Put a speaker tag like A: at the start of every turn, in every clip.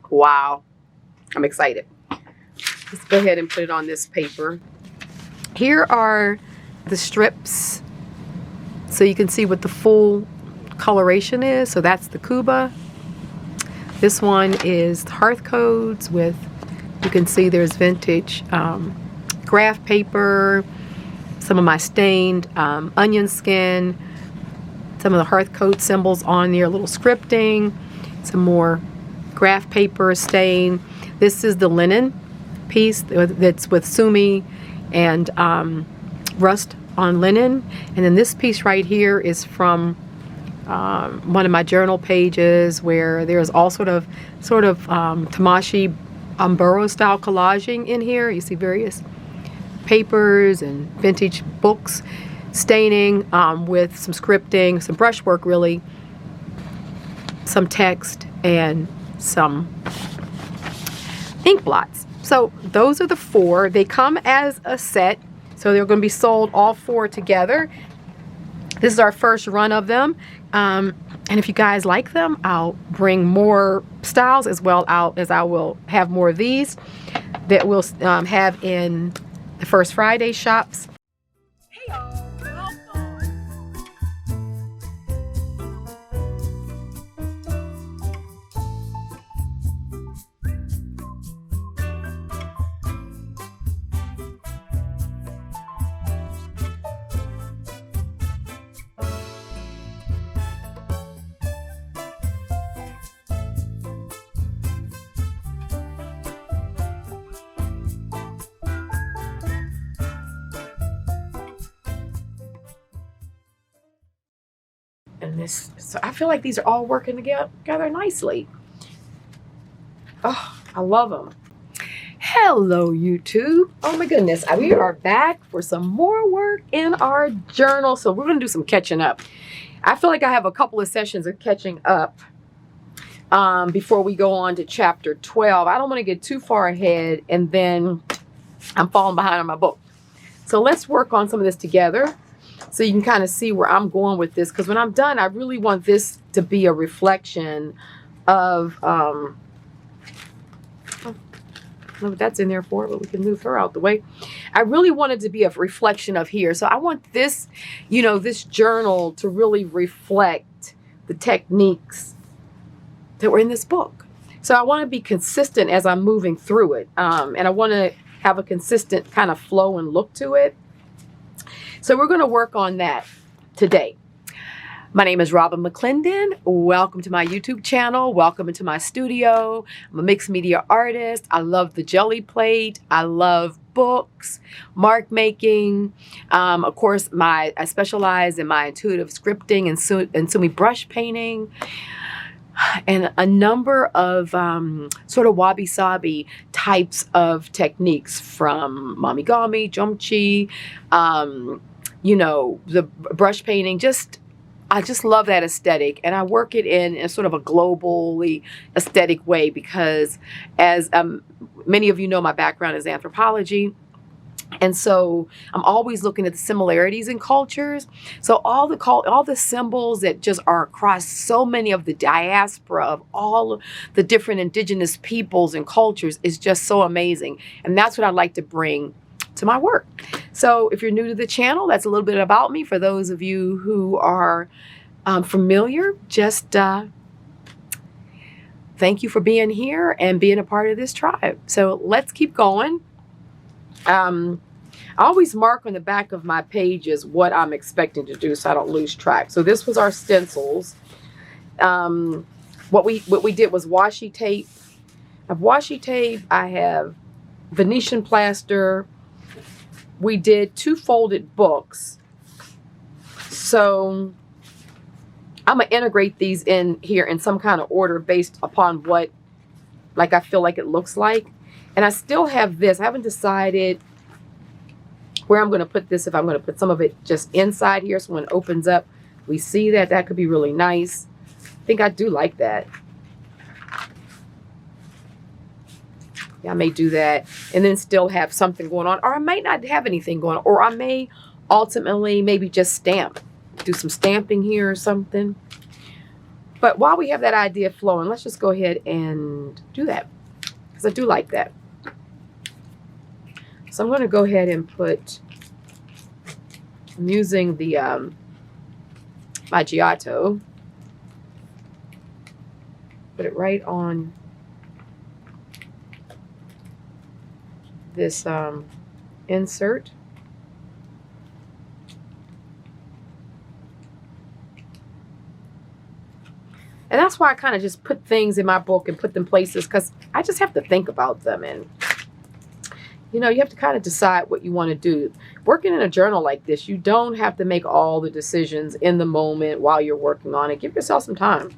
A: Wow. I'm excited. Let's go ahead and put it on this paper. Here are the strips, so you can see what the full coloration is. So that's the Cuba. This one is hearth codes with, you can see there's vintage graph paper, some of my stained onion skin, some of the hearth code symbols on there, a little scripting, some more graph paper stain. This is the linen piece that's with sumi and rust on linen. And then this piece right here is from one of my journal pages where there's all sort of Tamashi Umburo style collaging in here. You see various papers and vintage books, staining with some scripting, some brushwork really, some text, and some ink blots. So those are the 4. They come as a set, so they're going to be sold all 4 together. This is our first run of them, and if you guys like them, I'll bring more styles as well out, as I will have more of these that we'll have in the First Friday shops. Hey y'all. And this, so I feel like these are all working together nicely. Oh, I love them. Hello, YouTube. Oh my goodness, we are back for some more work in our journal. So we're gonna do some catching up. I feel like I have a couple of sessions of catching up before we go on to chapter 12. I don't want to get too far ahead and then I'm falling behind on my book. So let's work on some of this together, so you can kind of see where I'm going with this. Because when I'm done, I really want this to be a reflection of, I don't know what that's in there for, but we can move her out the way. I really want it to be a reflection of here. So I want this, you know, this journal to really reflect the techniques that were in this book. So I want to be consistent as I'm moving through it. And I want to have a consistent kind of flow and look to it. So we're going to work on that today. My name is Robin McClendon. Welcome to my YouTube channel. Welcome into my studio. I'm a mixed media artist. I love the Gelli plate. I love books, mark making. Of course, I specialize in my intuitive scripting and sumi brush painting, and a number of sort of wabi-sabi types of techniques, from mamigami, jomchi, you know, the brush painting. I just love that aesthetic, and I work it in a sort of a globally aesthetic way because, as many of you know, my background is anthropology. And so I'm always looking at the similarities in cultures. So all the symbols that just are across so many of the diaspora of all the different indigenous peoples and cultures is just so amazing. And that's what I'd like to bring to my work. So if you're new to the channel, that's a little bit about me. For those of you who are familiar, just thank you for being here and being a part of this tribe. So let's keep going. I always mark on the back of my pages what I'm expecting to do so I don't lose track. So this was our stencils. What we did was washi tape. I have washi tape. I have Venetian plaster. We did 2 folded books. So I'm going to integrate these in here in some kind of order based upon what, like, I feel like it looks like. And I still have this. I haven't decided where I'm going to put this, if I'm going to put some of it just inside here so when it opens up, we see that. That could be really nice. I think I do like that. Yeah, I may do that and then still have something going on, or I might not have anything going on, or I may ultimately maybe just stamp, do some stamping here or something. But while we have that idea flowing, let's just go ahead and do that, because I do like that. So I'm going to go ahead and put, I'm using the 𝐈𝐍𝐼𝐍𝐈𝐍𝐿. Put it right on this insert. And that's why I kind of just put things in my book and put them places, because I just have to think about them. And, you know, you have to kind of decide what you want to do. Working in a journal like this, you don't have to make all the decisions in the moment while you're working on it. Give yourself some time.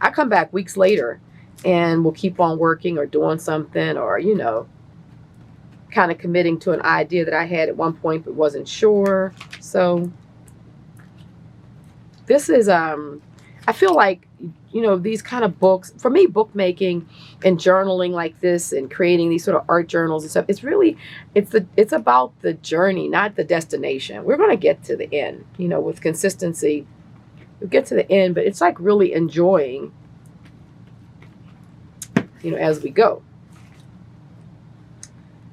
A: I come back weeks later and we'll keep on working or doing something, or, you know, kind of committing to an idea that I had at one point but wasn't sure. So this is, I feel like, you know, these kind of books, for me, bookmaking and journaling like this and creating these sort of art journals and stuff, it's really, it's about the journey, not the destination. We're going to get to the end, you know, with consistency. We'll get to the end, but it's like really enjoying, you know, as we go.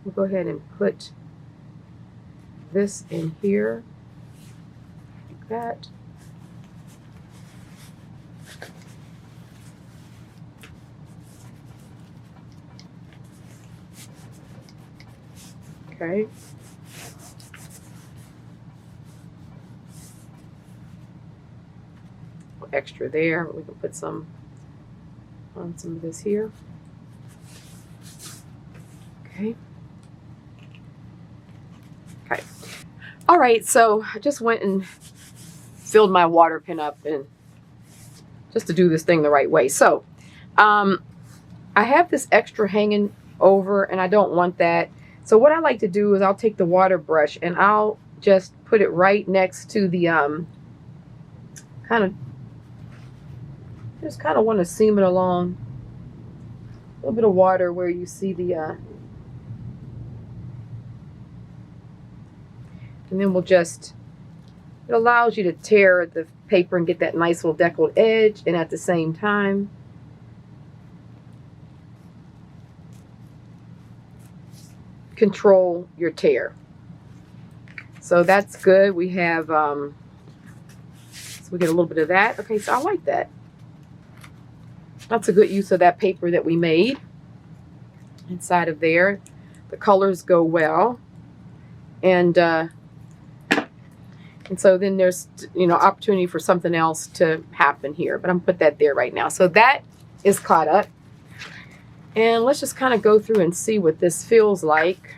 A: We'll go ahead and put this in here, like that. Okay. Extra there. We can put some on some of this here. Okay. Okay. All right. So I just went and filled my water pen up, and just to do this thing the right way. So I have this extra hanging over, and I don't want that. So what I like to do is I'll take the water brush and I'll just put it right next to the just kind of want to seam it along. A little bit of water where you see the and then we'll just, it allows you to tear the paper and get that nice little deckled edge, and at the same time control your tear. So that's good. We have so we get a little bit of that. Okay, so I like that. That's a good use of that paper that we made inside of there. The colors go well, and so then there's, you know, opportunity for something else to happen here, but I'm gonna put that there right now. So that is caught up, and let's just kind of go through and see what this feels like,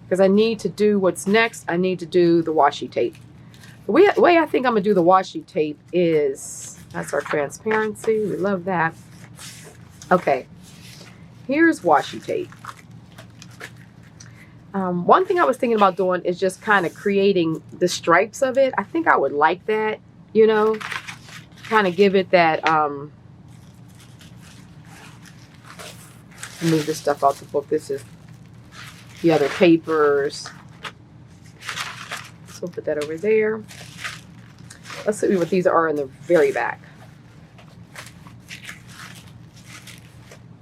A: because I need to do what's next. I need to do the washi tape. The way I think I'm gonna do the washi tape is, that's our transparency. We love that. Okay, here's washi tape. One thing I was thinking about doing is just kind of creating the stripes of it. I think I would like that, you know, kind of give it that, move this stuff out the book. This is the other papers. So we'll put that over there. Let's see what these are in the very back.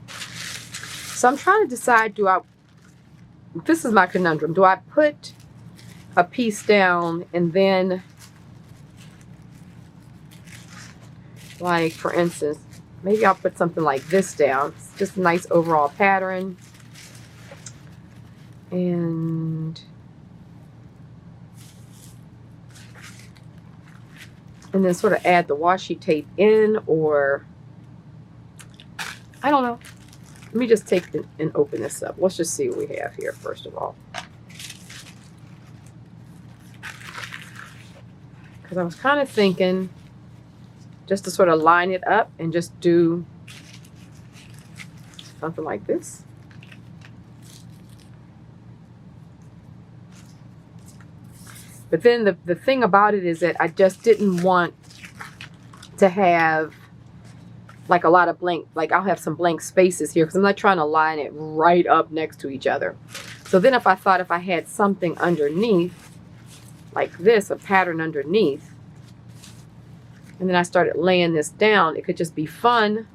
A: So I'm trying to decide, this is my conundrum. Do I put a piece down and then, like for instance, maybe I'll put something like this down. It's just a nice overall pattern. And then sort of add the washi tape in, or I don't know. Let me just take and open this up. Let's just see what we have here first of all. Because I was kind of thinking just to sort of line it up and just do something like this. But then the thing about it is that I just didn't want to have like a lot of blank, like I'll have some blank spaces here because I'm not trying to line it right up next to each other. So then if I thought if I had something underneath like this, a pattern underneath, And then I started laying this down. It could just be fun.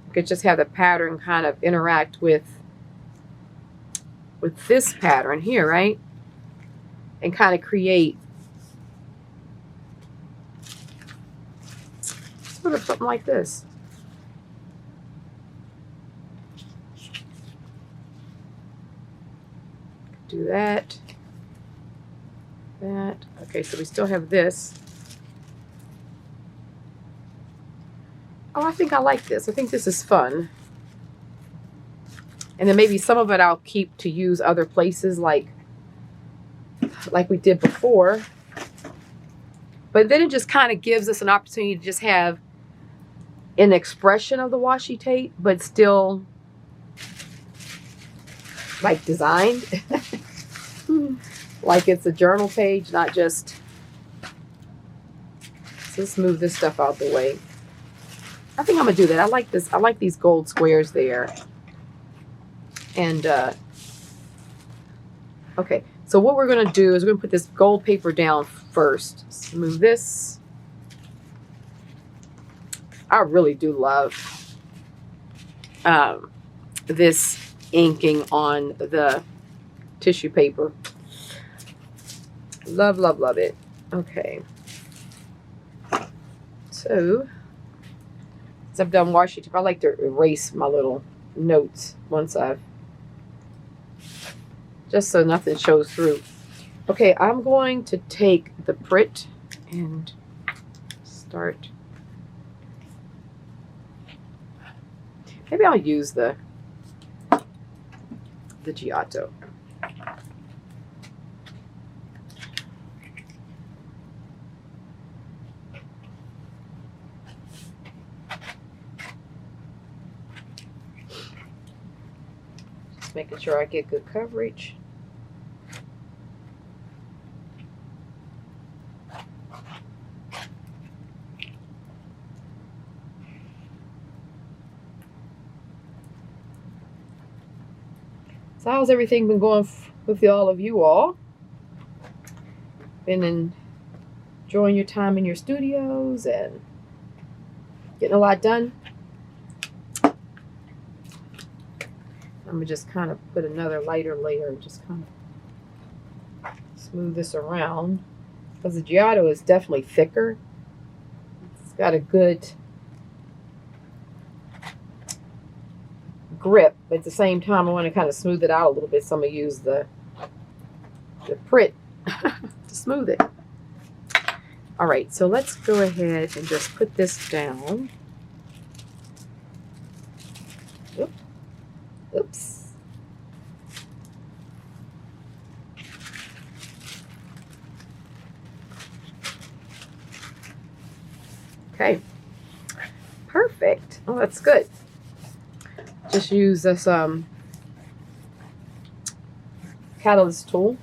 A: You could just have the pattern kind of interact with this pattern here, right? And kind of create sort of something like this. Do that. That. Okay, so we still have this. Oh, I think I like this. I think this is fun. And then maybe some of it I'll keep to use other places like we did before. But then it just kind of gives us an opportunity to just have an expression of the washi tape, but still like designed. Like it's a journal page, not just... So let's move this stuff out the way. I think I'm gonna do that. I like this. I like these gold squares there. And okay, so what we're gonna do is we're gonna put this gold paper down first. Let's move this. I really do love this inking on the tissue paper. Love, love, love it. Okay. So, since I've done washi tape, I like to erase my little notes once I've, just so nothing shows through. Okay, I'm going to take the Prit and start. Maybe I'll use the 𝐏𝐻𝐿. Just making sure I get good coverage. So how's everything been going with all of you all? Been enjoying your time in your studios and getting a lot done? I'm gonna just kind of put another lighter layer and just kind of smooth this around, because the 𝐏𝐻𝐿 is definitely thicker. It's got a good grip, but at the same time I want to kind of smooth it out a little bit, so I'm going to use the Prit to smooth it. All right, so let's go ahead and just put this down. Oops. Okay, perfect. Oh, that's good. Just use this catalyst tool.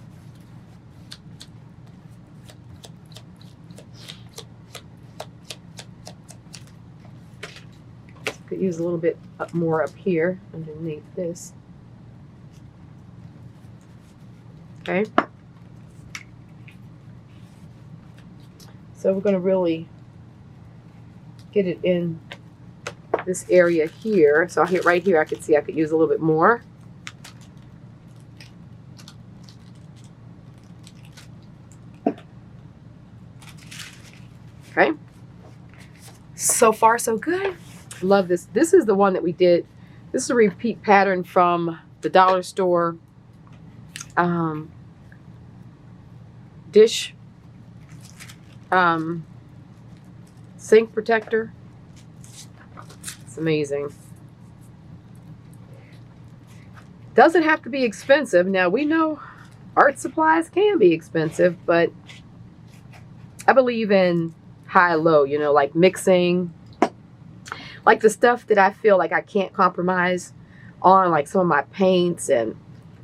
A: Could use a little bit more up here underneath this. Okay. So we're going to really get it in this area here. So I'll hit right here. I could see I could use a little bit more. Okay. So far, so good. Love this. This is the one that we did. This is a repeat pattern from the dollar store dish sink protector. It's amazing. Doesn't have to be expensive. Now, we know art supplies can be expensive, but I believe in high-low, you know, like mixing, like the stuff that I feel like I can't compromise on, like some of my paints and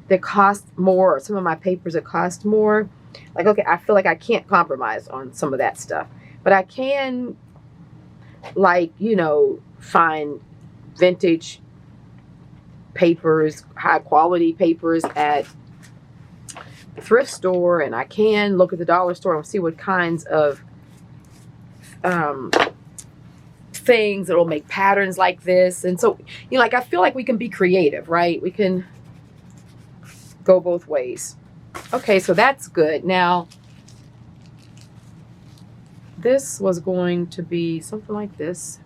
A: that cost more, or some of my papers that cost more. Like, okay, I feel like I can't compromise on some of that stuff, but I can, like, you know, find vintage papers, high quality papers at the thrift store, and I can look at the dollar store and see what kinds of things that will make patterns like this. And so, you know, like, I feel like we can be creative, right? We can go both ways. Okay, so that's good. Now, this was going to be something like this.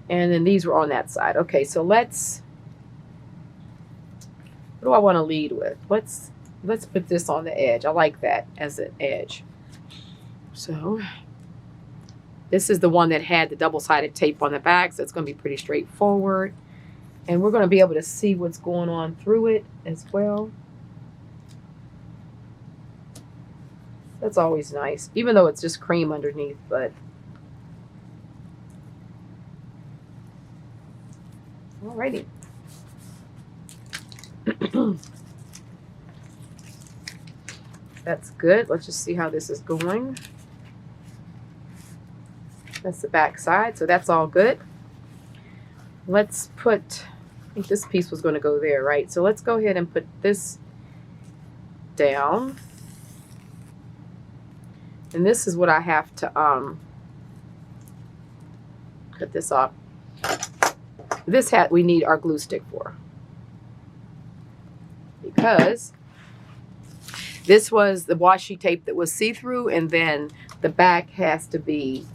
A: And then these were on that side. Okay, so let's, what do I want to lead with? Let's put this on the edge. I like that as an edge. So this is the one that had the double-sided tape on the back, so it's going to be pretty straightforward. And we're going to be able to see what's going on through it as well. That's always nice, even though it's just cream underneath, but alrighty. That's good. Let's just see how this is going. That's the back side, so that's all good. Let's put, I think this piece was going to go there, right? So let's go ahead and put this down. And this is what I have to cut this off. This hat we need our glue stick for, because this was the washi tape that was see-through, and then the back has to be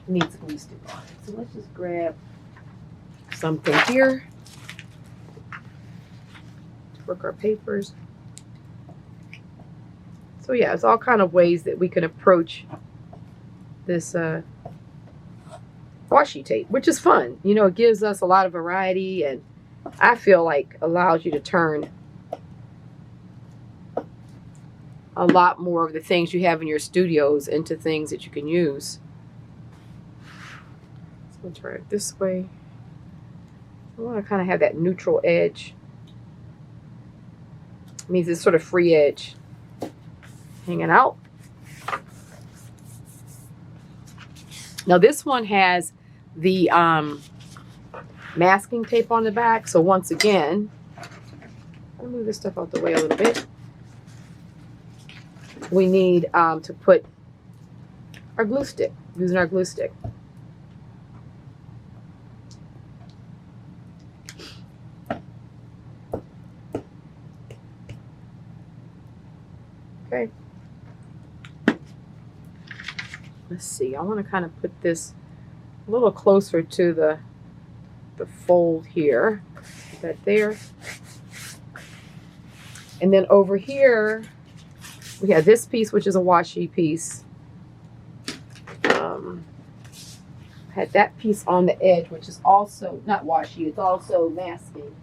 A: needs a glue stick on it. So let's just grab something here to work our papers. So yeah, it's all kind of ways that we can approach this washi tape, which is fun. You know, it gives us a lot of variety, and I feel like allows you to turn a lot more of the things you have in your studios into things that you can use. So let's try it this way. I want to kind of have that neutral edge. It means it's sort of free edge hanging out. Now this one has the masking tape on the back. So once again, I'll move this stuff out the way a little bit. We need to put our glue stick, using our glue stick. Okay. Let's see, I want to kind of put this a little closer to the fold here. Put that there. And then over here, we have this piece, which is a washi piece. Had that piece on the edge, which is also not washi, it's also masking.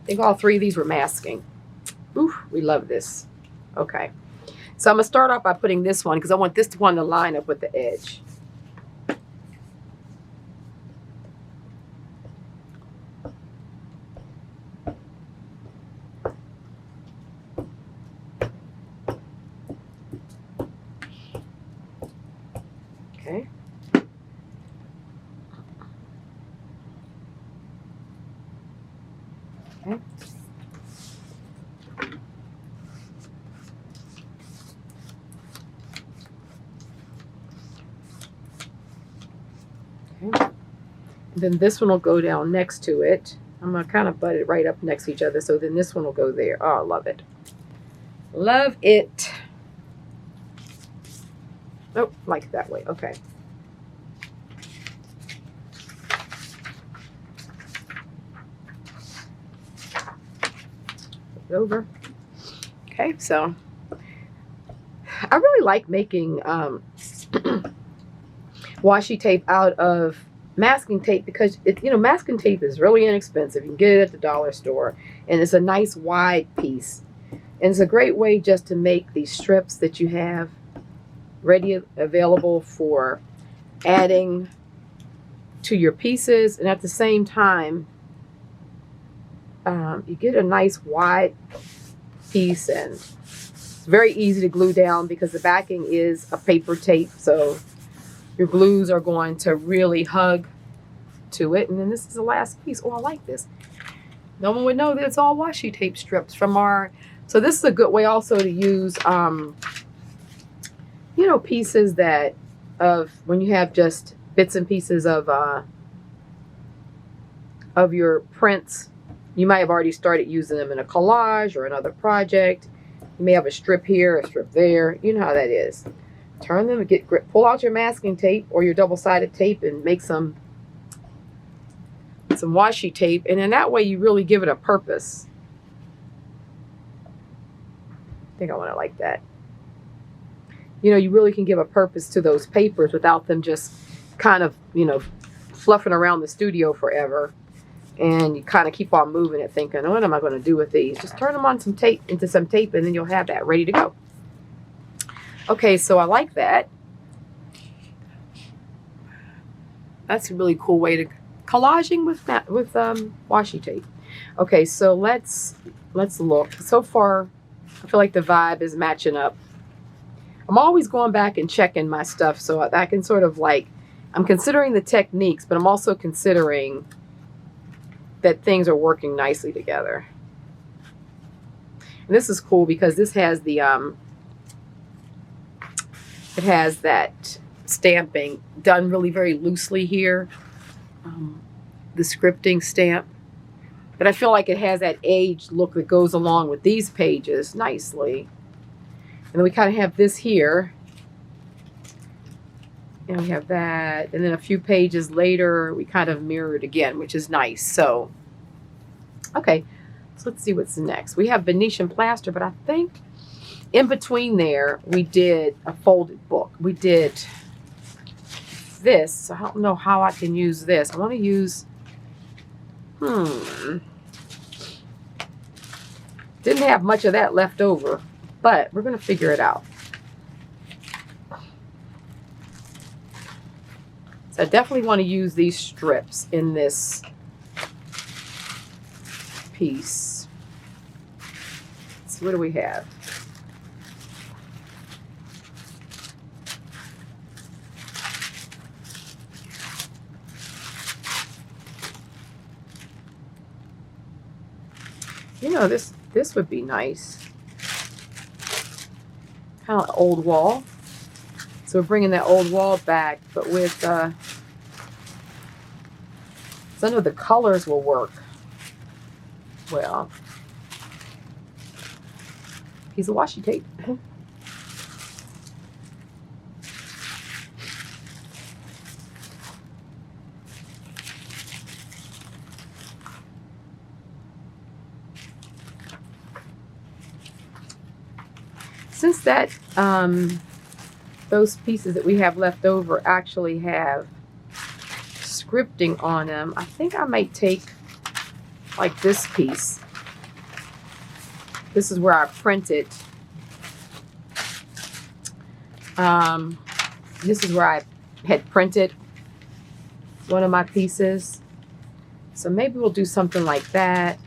A: I think all three of these were masking. Ooh, we love this. Okay. So I'm going to start off by putting this one, because I want this one to line up with the edge. Okay. Okay. Then this one will go down next to it. I'm going to kind of butt it right up next to each other. So then this one will go there. Oh, I love it. Love it. Oh, like that way. Okay. Flip it over. Okay, so I really like making washi tape out of masking tape, because it, you know, masking tape is really inexpensive. You can get it at the dollar store, and it's a nice wide piece, and it's a great way just to make these strips that you have ready, available for adding to your pieces, and at the same time you get a nice wide piece, and it's very easy to glue down because the backing is a paper tape, so your glues are going to really hug to it. And then this is the last piece. Oh, I like this. No one would know that it's all washi tape strips from our, so this is a good way also to use, you know, pieces that of, when you have just bits and pieces of your prints, you might have already started using them in a collage or another project. You may have a strip here, a strip there. You know how that is. Turn them and get grip. Pull out your masking tape or your double-sided tape and make some washi tape, and then that way you really give it a purpose. I think I want it like that. You know, you really can give a purpose to those papers without them just kind of, you know, fluffing around the studio forever. And you kind of keep on moving it thinking, what am I going to do with these? Just turn them on some tape, into some tape, and then you'll have that ready to go. Okay, so I like that. That's a really cool way to collaging with washi tape. Okay, so let's look. So far, I feel like the vibe is matching up. I'm always going back and checking my stuff so I can sort of like, I'm considering the techniques, but I'm also considering that things are working nicely together. And this is cool because this has the it has that stamping done really very loosely here, the scripting stamp, but I feel like it has that aged look that goes along with these pages nicely. And then we kind of have this here, and we have that, and then a few pages later we kind of mirrored again, which is nice. So okay, so let's see what's next. We have Venetian plaster, but I think in between there we did a folded book. We did this, so I don't know how I can use this. I want to use didn't have much of that left over, but we're going to figure it out. So I definitely want to use these strips in this piece. So what do we have? You know, this would be nice. Kind of old wall. So we're bringing that old wall back, but with, so I know the colors will work well. Piece of washi tape. Since that, those pieces that we have left over actually have scripting on them, I think I might take like this piece. This is where I printed. This is where I had printed one of my pieces. So maybe we'll do something like that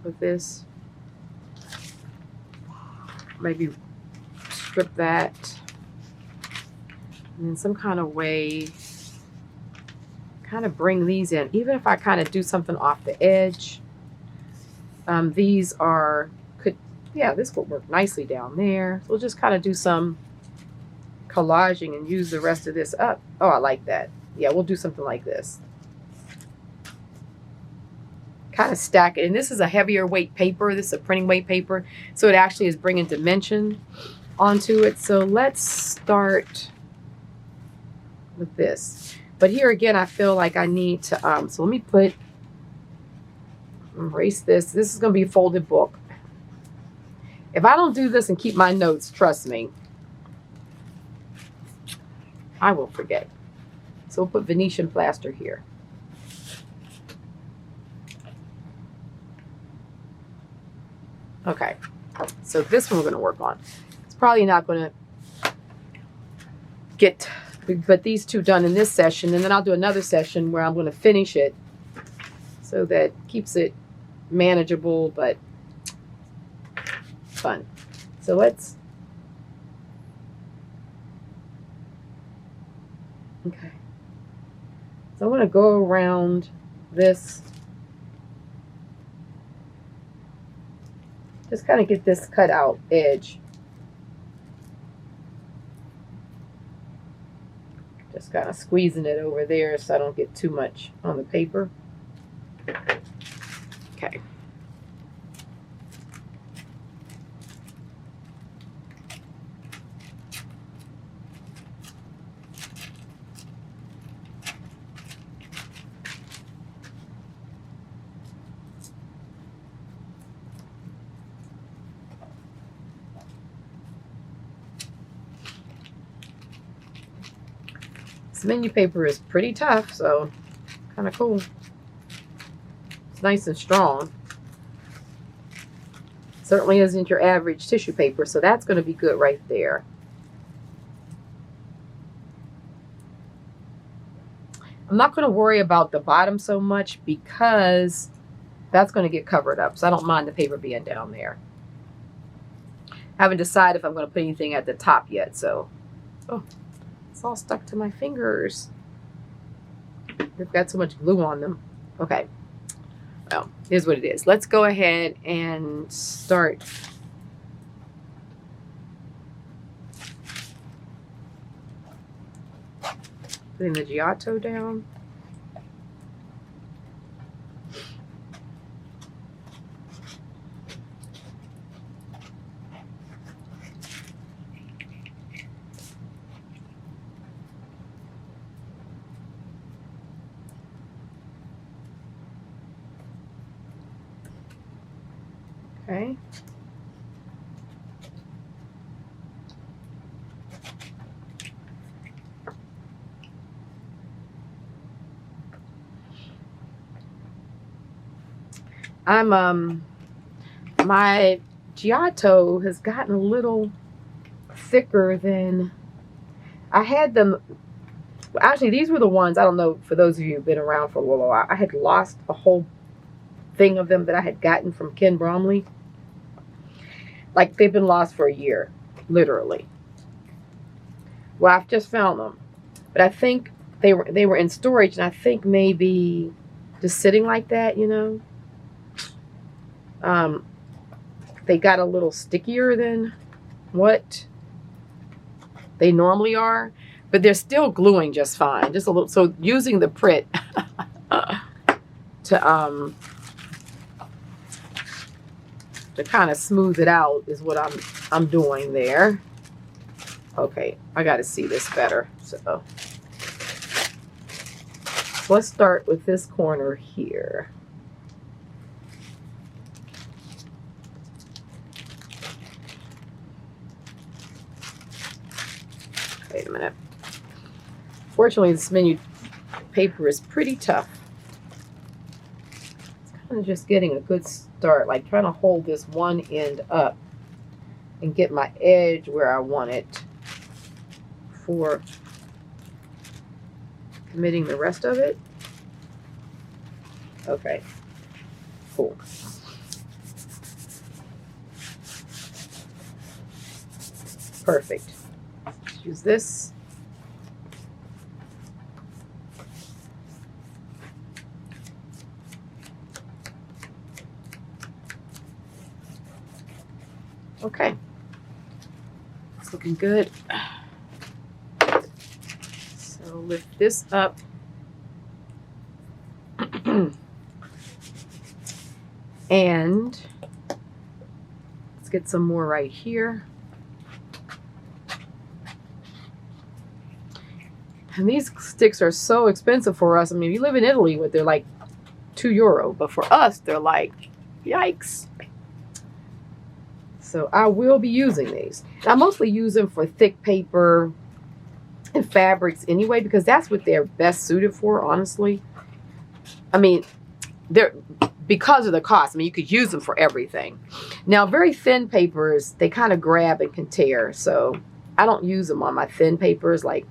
A: with this. Maybe strip that. And in some kind of way, kind of bring these in. Even if I kind of do something off the edge, these are, yeah, this will work nicely down there. We'll just kind of do some collaging and use the rest of this up. Oh, I like that. Yeah, we'll do something like this. Kind of stack it. And this is a heavier weight paper. This is a printing weight paper. So it actually is bringing dimension onto it. So let's start with this. But here again, I feel like I need to, so let me erase this. This is going to be a folded book. If I don't do this and keep my notes, trust me, I will forget. So we'll put Venetian plaster here. Okay, so this one we're going to work on. It's probably not going to get, but these two done in this session, and then I'll do another session where I'm going to finish it so that keeps it manageable but fun. So let's, okay. So I'm going to go around this. Just kind of get this cut out edge. Just kind of squeezing it over there so I don't get too much on the paper. Okay. This menu paper is pretty tough, so kind of cool. It's nice and strong. Certainly isn't your average tissue paper, so that's going to be good right there. I'm not going to worry about the bottom so much because that's going to get covered up, so I don't mind the paper being down there. I haven't decided if I'm going to put anything at the top yet, so... Oh. It's all stuck to my fingers. They've got so much glue on them. Okay. Well, here's what it is. Let's go ahead and start. Putting the 𝐏𝐻𝐿 down. Okay. My 𝐏𝐻𝐿 has gotten a little thicker than I had them. Actually, these were the ones, I don't know, for those of you who've been around for a little while, I had lost a whole thing of them that I had gotten from Ken Bromley. Like, they've been lost for a year, literally. Well, I've just found them. But I think they were in storage, and I think maybe just sitting like that, you know. They got a little stickier than what they normally are, but they're still gluing just fine. Just a little. So using the Pritt to kind of smooth it out is what I'm doing there. Okay, I got to see this better. So let's start with this corner here. Wait a minute. Fortunately, this menu paper is pretty tough. It's kind of just getting a good start, like trying to hold this one end up and get my edge where I want it for committing the rest of it. Okay, cool. Perfect. Let's use this. Okay, it's looking good. So lift this up. And let's get some more right here. And these sticks are so expensive for us. I mean, if you live in Italy, they're like €2, but for us, they're like, yikes. So I will be using these. I mostly use them for thick paper and fabrics anyway, because that's what they're best suited for, honestly. I mean, they're because of the cost. I mean, you could use them for everything. Now, very thin papers, they kind of grab and can tear. So I don't use them on my thin papers like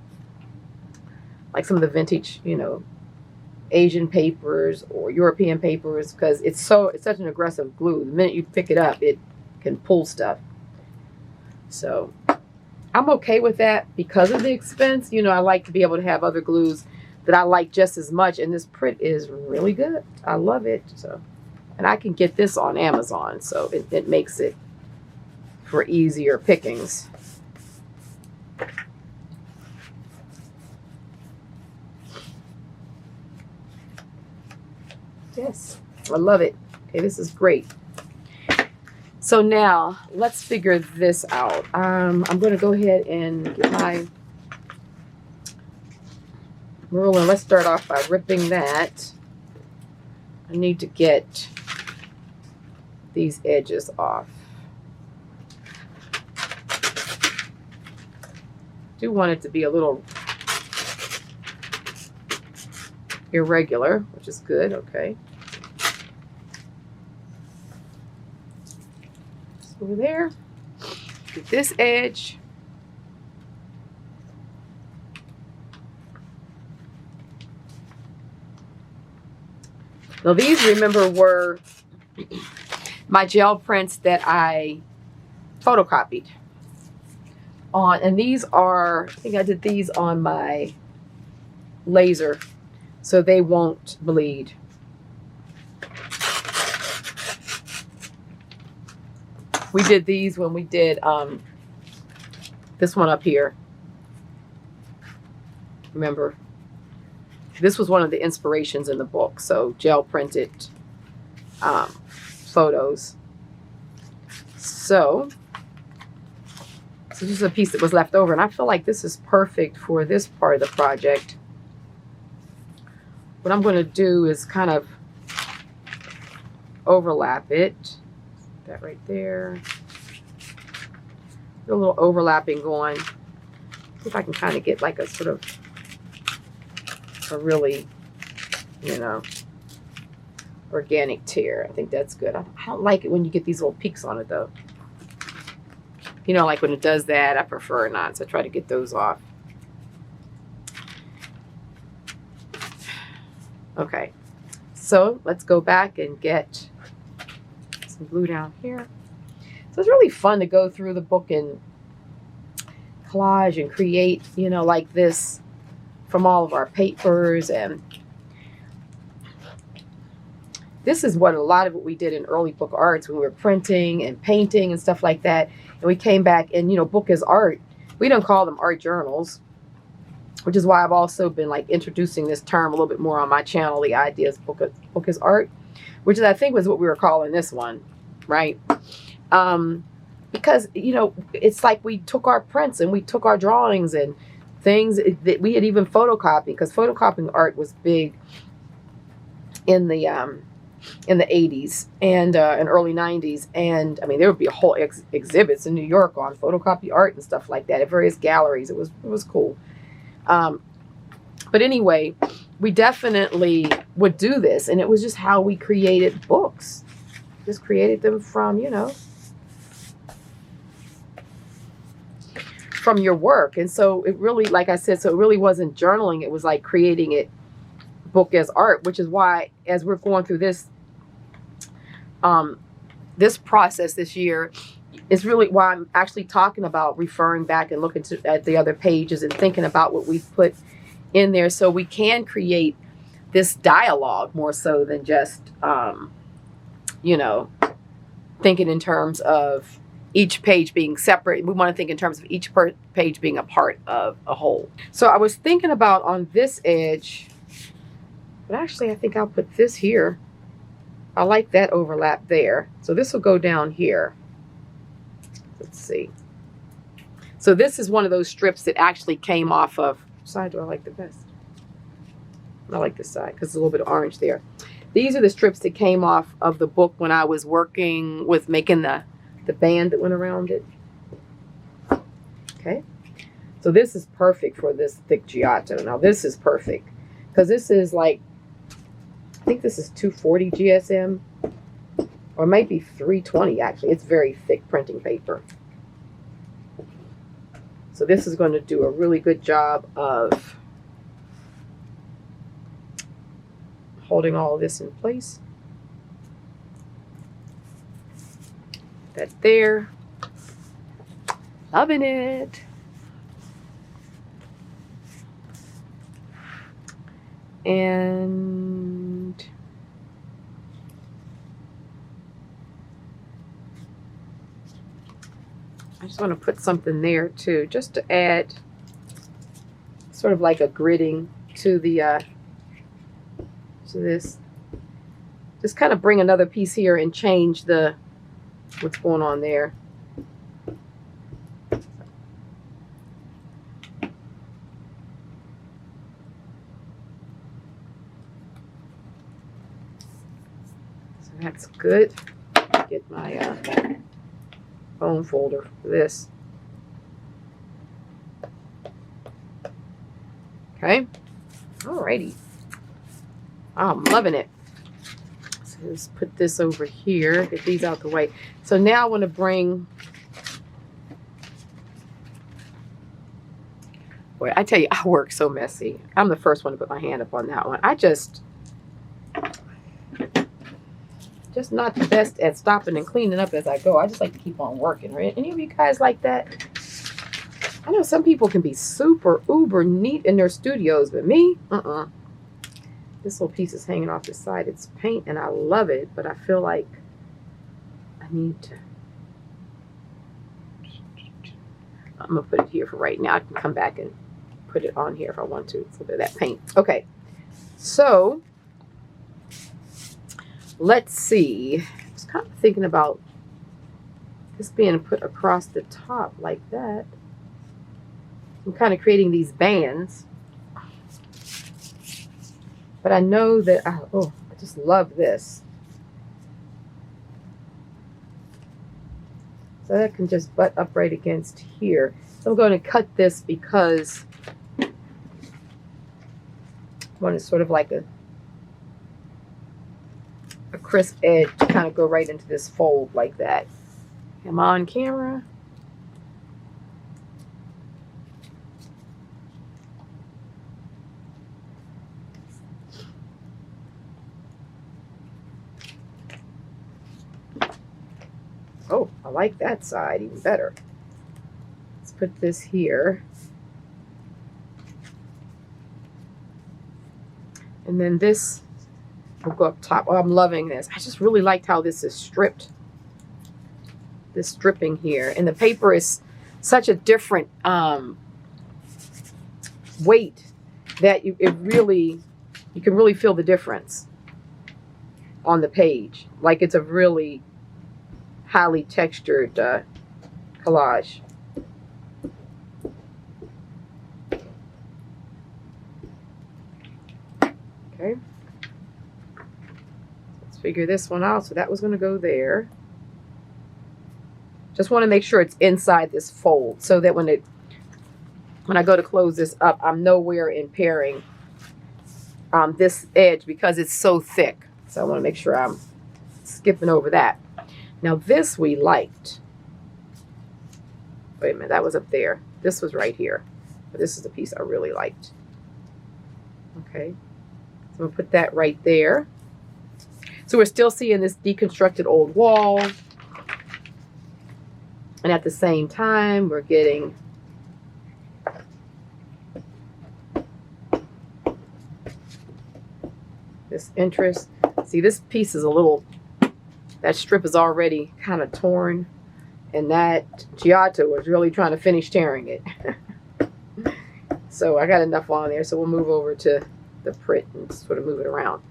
A: some of the vintage, you know, Asian papers or European papers, because it's such an aggressive glue. The minute you pick it up, it can pull stuff. So I'm okay with that because of the expense. You know, I like to be able to have other glues that I like just as much. And this print is really good. I love it. So, and I can get this on Amazon. So it makes it for easier pickings. Yes, I love it. Okay, this is great. So now let's figure this out. I'm going to go ahead and get my ruler. Let's start off by ripping that. I need to get these edges off. Do want it to be a little irregular, which is good. Okay. Over there, get this edge. Now these, remember, were my gel prints that I photocopied on, and these are, I think I did these on my laser so they won't bleed. We did these when we did this one up here. Remember, this was one of the inspirations in the book. So gel printed photos. So this is a piece that was left over, and I feel like this is perfect for this part of the project. What I'm going to do is kind of overlap it. That right there. A little overlapping going. See if I can kind of get like a sort of a really, you know, organic tear. I think that's good. I don't like it when you get these little peaks on it though. You know, like when it does that, I prefer not. So I try to get those off. Okay. So let's go back and get some glue down here. So it's really fun to go through the book and collage and create, you know, like this from all of our papers. And this is what a lot of what we did in early book arts when we were printing and painting and stuff like that. And we came back and, you know, book as art. We don't call them art journals, which is why I've also been like introducing this term a little bit more on my channel, the ideas book as art, which is, I think, was what we were calling this one, right? Because, you know, it's like we took our prints and we took our drawings and things that we had even photocopied, because photocopying art was big in the 80s and early 90s. And I mean, there would be a whole exhibits in New York on photocopy art and stuff like that at various galleries. It was cool. But anyway, we definitely would do this, and it was just how we created books. Just created them from, you know, from your work. And so it really, like I said, so it really wasn't journaling. It was like creating it book as art, which is why, as we're going through this this process this year, is really why I'm actually talking about referring back and looking at the other pages and thinking about what we've put in there, so we can create this dialogue more so than just, you know, thinking in terms of each page being separate. We want to think in terms of each page being a part of a whole. So I was thinking about on this edge, but actually I think I'll put this here. I like that overlap there. So this will go down here. Let's see. So this is one of those strips that actually came off of, which side do I like the best? I like this side because there's a little bit of orange there. These are the strips that came off of the book when I was working with making the band that went around it. Okay. So this is perfect for this thick Giotto. Now this is perfect because this is like, I think this is 240 GSM, or it might be 320 actually. It's very thick printing paper. So this is going to do a really good job of holding all of this in place. That there. Loving it. And I just want to put something there too, just to add sort of like a gridding to the to this. Just kind of bring another piece here and change the what's going on there. So that's good. Get my bone folder for this. Okay. Alrighty. I'm loving it. So let's put this over here. Get these out the way. So now I want to bring. Boy, I tell you, I work so messy. I'm the first one to put my hand up on that one. I just not the best at stopping and cleaning up as I go. I just like to keep on working, right? Any of you guys like that? I know some people can be super uber neat in their studios, but me, This little piece is hanging off the side. It's paint and I love it, but I feel like I need to. I'm gonna put it here for right now. I can come back and put it on here if I want to. It's a little bit of that paint. Okay, so let's see. I was kind of thinking about this being put across the top like that. I'm kind of creating these bands. But I know that, I just love this. So that can just butt up right against here. So I'm going to cut this because I want it sort of like a crisp edge to kind of go right into this fold like that. Am I on camera? Oh, I like that side even better. Let's put this here. And then this will go up top. Oh, I'm loving this. I just really liked how this is stripped. This stripping here. And the paper is such a different weight that you can really feel the difference on the page. Like it's a really highly textured collage. Okay. Let's figure this one out. So that was going to go there. Just want to make sure it's inside this fold so that when I go to close this up, I'm nowhere impairing this edge because it's so thick. So I want to make sure I'm skipping over that. Now this we liked. Wait a minute, that was up there. This was right here. But this is the piece I really liked. Okay, so I'm gonna put that right there. So we're still seeing this deconstructed old wall. And at the same time, we're getting this interest. See, this piece is a little, that strip is already kind of torn, and that Giotto was really trying to finish tearing it. So I got enough on there, so we'll move over to the print and sort of move it around.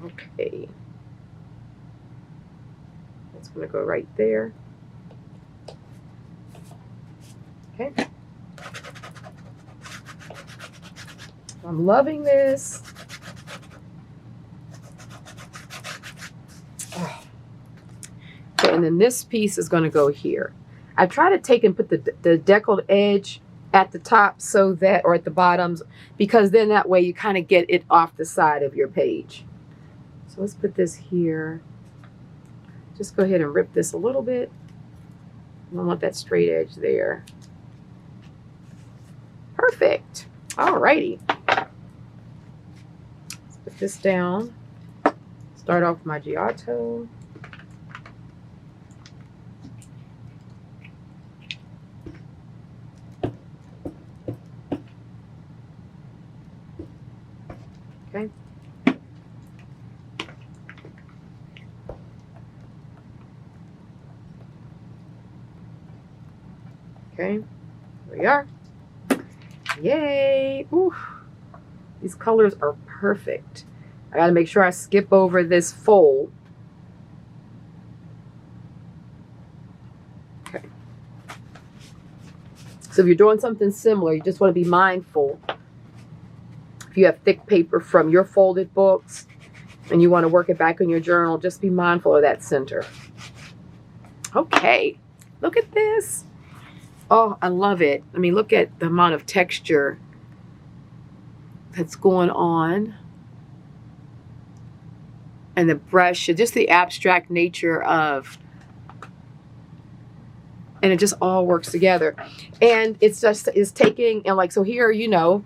A: Okay. That's going to go right there. Okay. I'm loving this. Oh. Okay, and then this piece is going to go here. I try to take and put the deckled edge at the top so that, or at the bottoms, because then that way you kind of get it off the side of your page. So let's put this here. Just go ahead and rip this a little bit. I want that straight edge there. Perfect. Alrighty. Let's put this down. Start off with my Giotto. Okay, here we are. Yay! Ooh, these colors are perfect. I got to make sure I skip over this fold. Okay. So if you're doing something similar, you just want to be mindful. If you have thick paper from your folded books and you want to work it back in your journal, just be mindful of that center. Okay, look at this. Oh, I love it. I mean, look at the amount of texture that's going on. And the brush, just the abstract nature of, and it just all works together. And it's just, it's taking, and like, so here, you know,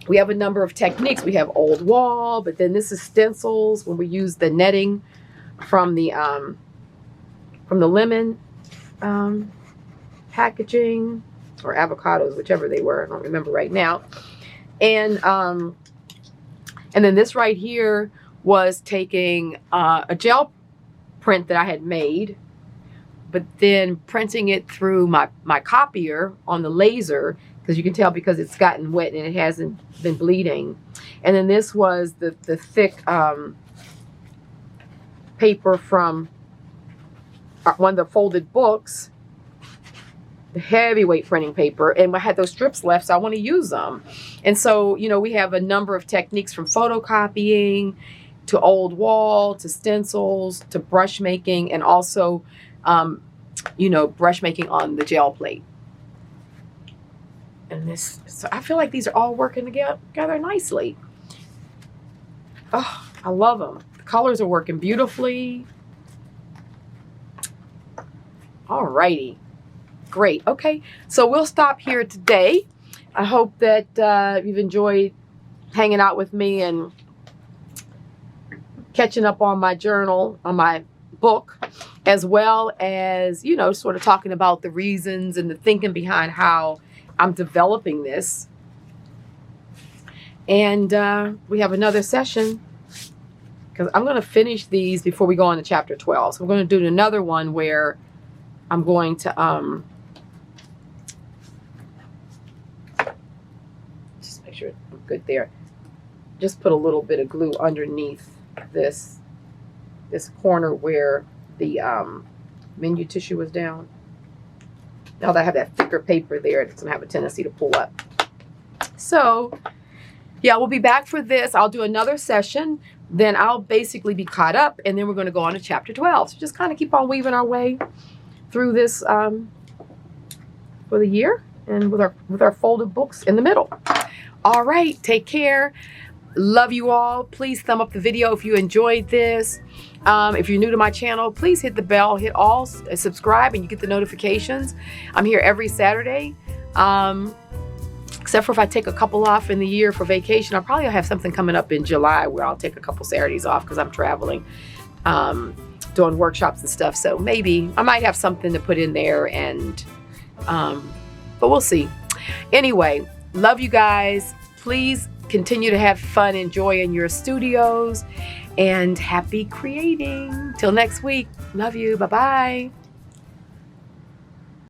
A: we have a number of techniques. We have old wall, but then this is stencils when we use the netting from the lemon packaging, or avocados, whichever they were. I don't remember right now. And then this right here was taking a gel print that I had made, but then printing it through my copier on the laser, because you can tell because it's gotten wet and it hasn't been bleeding. And then this was the thick paper from one of the folded books, the heavyweight printing paper, and I had those strips left, so I want to use them. And so, you know, we have a number of techniques from photocopying to old wall to stencils to brush making, and also, you know, brush making on the gel plate. And this, so I feel like these are all working together nicely. Oh, I love them. The colors are working beautifully. All righty. Great. Okay, so we'll stop here today. I hope that you've enjoyed hanging out with me and catching up on my journal, on my book, as well as, you know, sort of talking about the reasons and the thinking behind how I'm developing this. And we have another session, because I'm going to finish these before we go on to chapter 12. So we're going to do another one where I'm going to just make sure I'm good there. Just put a little bit of glue underneath this corner where the menu tissue was down. Now that I have that thicker paper there, it's going to have a tendency to pull up. So, yeah, we'll be back for this. I'll do another session. Then I'll basically be caught up, and then we're going to go on to chapter 12. So just kind of keep on weaving our way through this for the year, and with our folded books in the middle. All right, take care. Love you all. Please thumb up the video if you enjoyed this. If you're new to my channel, please hit the bell, hit all, subscribe, and you get the notifications. I'm here every Saturday, except for if I take a couple off in the year for vacation. I'll probably have something coming up in July where I'll take a couple Saturdays off because I'm traveling, doing workshops and stuff. So maybe I might have something to put in there, and but we'll see. Anyway, love you guys. Please continue to have fun, enjoy in your studios, and happy creating. Till next week. Love you. Bye-bye.